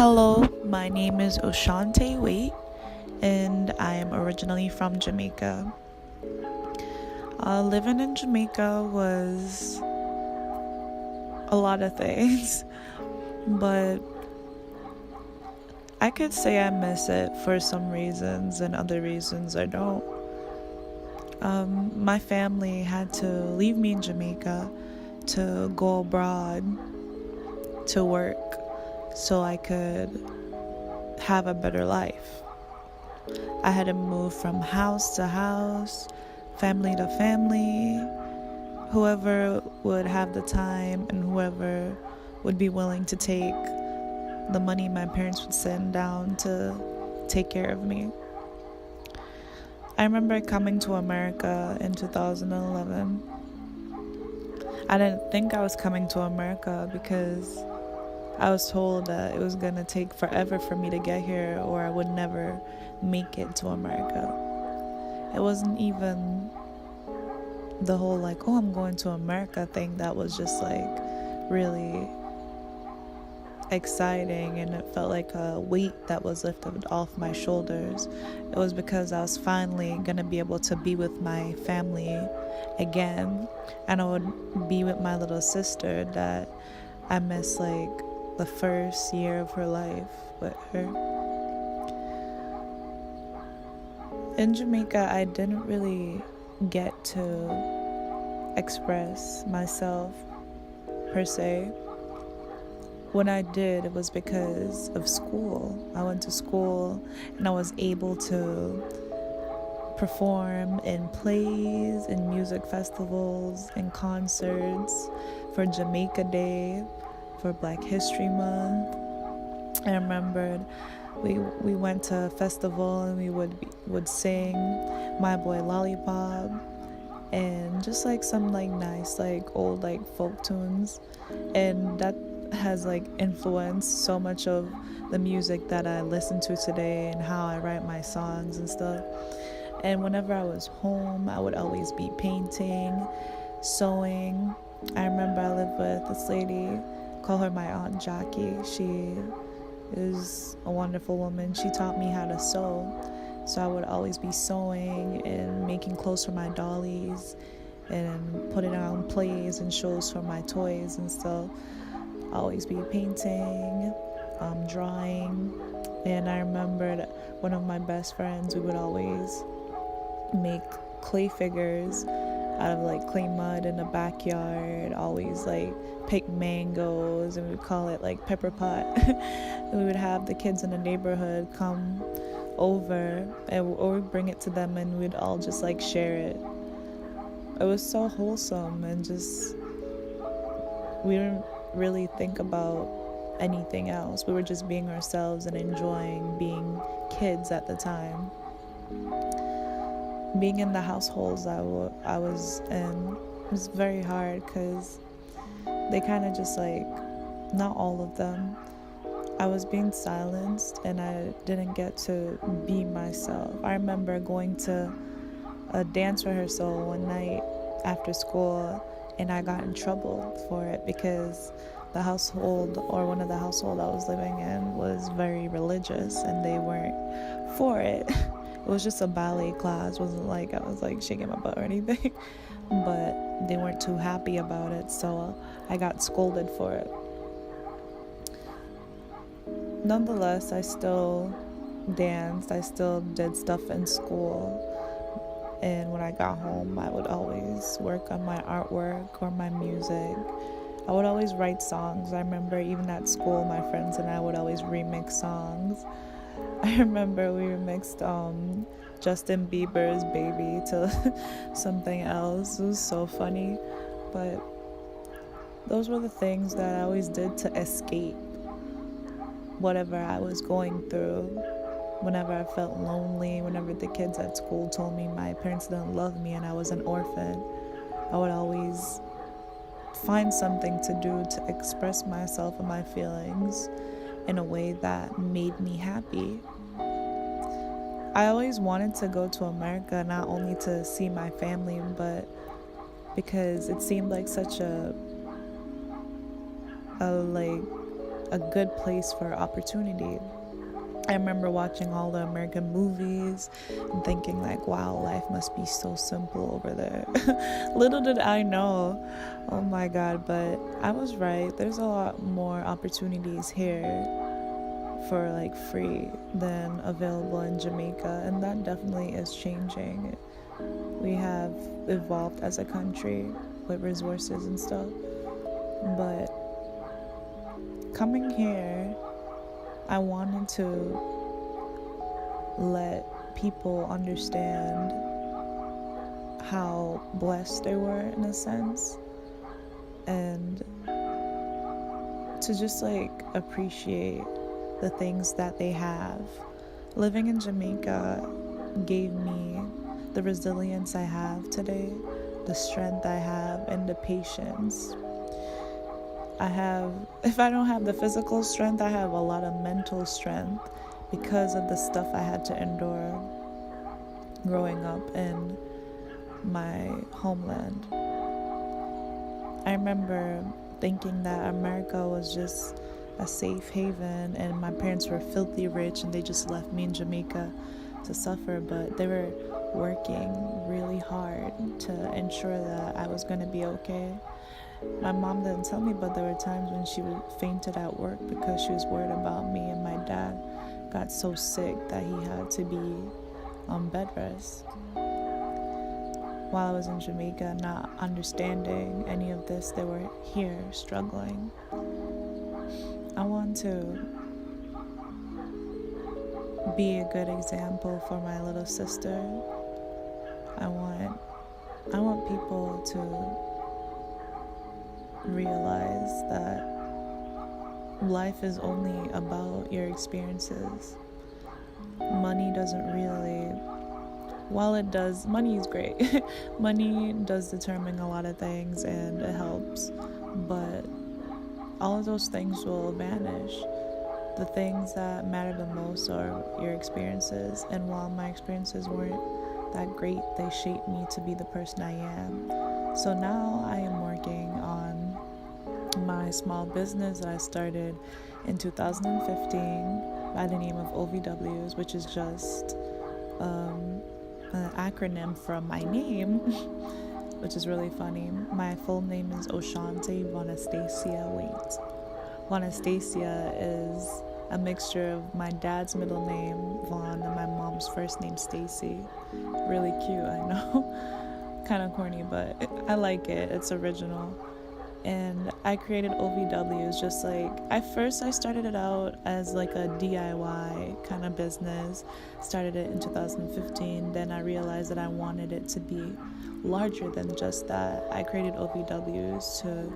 Hello, my name is Oshantay Waite, and I am originally from Jamaica. Living in Jamaica was a lot of things, but I could say I miss it for some reasons, and other reasons I don't. My family had to leave me in Jamaica to go abroad to work so I could have a better life. I had to move from house to house, family to family. Whoever would have the time and whoever would be willing to take the money my parents would send down to take care of me. I remember coming to America in 2011. I didn't think I was coming to America because I was told that it was going to take forever for me to get here or I would never make it to America. It wasn't even the whole I'm going to America thing that was just really exciting, and it felt like a weight that was lifted off my shoulders. It was because I was finally going to be able to be with my family again, and I would be with my little sister that I miss the first year of her life with her. In Jamaica, I didn't really get to express myself per se. When I did, it was because of school. I went to school and I was able to perform in plays, in music festivals, in concerts for Jamaica Day, for Black History Month. I remembered we went to a festival and we would sing My Boy Lollipop and just some nice old folk tunes, and that has influenced so much of the music that I listen to today and how I write my songs and stuff. And whenever I was home, I would always be painting, sewing. I remember I lived with this lady, call her my Aunt Jackie. She is a wonderful woman. She taught me how to sew. So I would always be sewing and making clothes for my dollies and putting on plays and shows for my toys and stuff. Always be painting, drawing. And I remembered one of my best friends, we would always make clay figures out of clay mud in the backyard, always pick mangoes, and we would call it pepper pot. And we would have the kids in the neighborhood come over or we'd bring it to them and we'd all just share it. It was so wholesome, and just we didn't really think about anything else. We were just being ourselves and enjoying being kids at the time. Being in the households I was in was very hard because they kind of just not all of them. I was being silenced and I didn't get to be myself. I remember going to a dance rehearsal one night after school, and I got in trouble for it because the household, or one of the household I was living in, was very religious and they weren't for it. It was just a ballet class. It wasn't I was shaking my butt or anything, but they weren't too happy about it, so I got scolded for it. Nonetheless, I still danced. I still did stuff in school. And when I got home, I would always work on my artwork or my music. I would always write songs. I remember even at school, my friends and I would always remix songs. I remember we remixed Justin Bieber's Baby to something else. It was so funny. But those were the things that I always did to escape whatever I was going through. Whenever I felt lonely, whenever the kids at school told me my parents didn't love me and I was an orphan, I would always find something to do to express myself and my feelings in a way that made me happy. I always wanted to go to America, not only to see my family, but because it seemed like such a a good place for opportunity. I remember watching all the American movies and thinking like, wow, life must be so simple over there. Little did I know, oh my God, but I was right. There's a lot more opportunities here for like free than available in Jamaica, and that definitely is changing. We have evolved as a country with resources and stuff, but coming here, I wanted to let people understand how blessed they were in a sense, and to just like appreciate the things that they have. Living in Jamaica gave me the resilience I have today, the strength I have, and the patience. If I don't have the physical strength, I have a lot of mental strength because of the stuff I had to endure growing up in my homeland. I remember thinking that America was just a safe haven and my parents were filthy rich and they just left me in Jamaica to suffer, but they were working really hard to ensure that I was going to be okay. My mom didn't tell me, but there were times when she fainted at work because she was worried about me, and my dad got so sick that he had to be on bed rest. While I was in Jamaica, not understanding any of this, they were here struggling. I want to be a good example for my little sister. I want people to realize that life is only about your experiences. Money doesn't really, while it does, money is great. Money does determine a lot of things and it helps, but all of those things will vanish. The things that matter the most are your experiences, and while my experiences weren't that great, they shaped me to be the person I am. So now I am working on my small business that I started in 2015 by the name of O.V.W, which is just an acronym from my name, which is really funny. My full name is Oshantay Waite. Wanastasia is a mixture of my dad's middle name, Vaughn, and my mom's first name, Stacy. Really cute, I know. Kind of corny, but I like it. It's original. And I created O.V.W just like, I started it out as like a DIY kind of business. Started it in 2015. Then I realized that I wanted it to be larger than just that. I created O.V.Ws to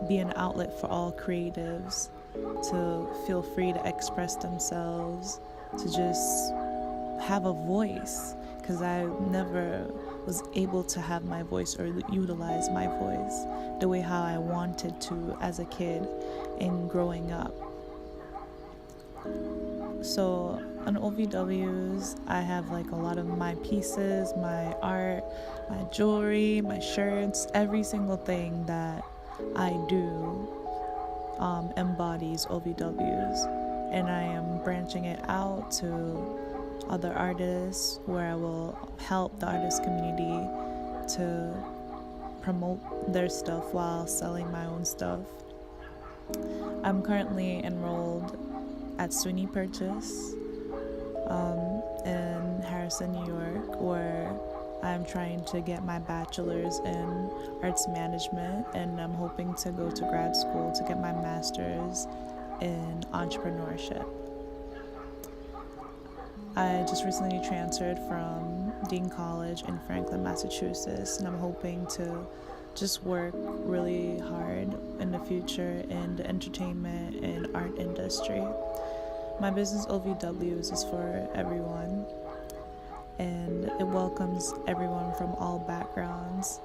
be an outlet for all creatives to feel free to express themselves, to just have a voice, because I never was able to have my voice or utilize my voice the way how I wanted to as a kid and growing up. So on O.V.Ws, I have like a lot of my pieces, my art, my jewelry, my shirts, every single thing that I do embodies O.V.Ws, and I am branching it out to other artists where I will help the artist community to promote their stuff while selling my own stuff. I'm currently enrolled at SUNY Purchase in Harrison, New York, where I'm trying to get my bachelor's in arts management, and I'm hoping to go to grad school to get my master's in entrepreneurship. I just recently transferred from Dean College in Franklin, Massachusetts, and I'm hoping to just work really hard in the future in the entertainment and art industry. My business O.V.Ws is for everyone, and it welcomes everyone from all backgrounds,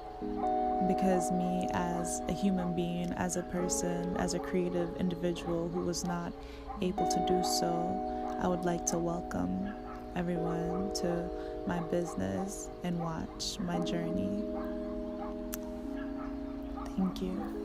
because me as a human being, as a person, as a creative individual who was not able to do so, I would like to welcome everyone to my business and watch my journey. Thank you.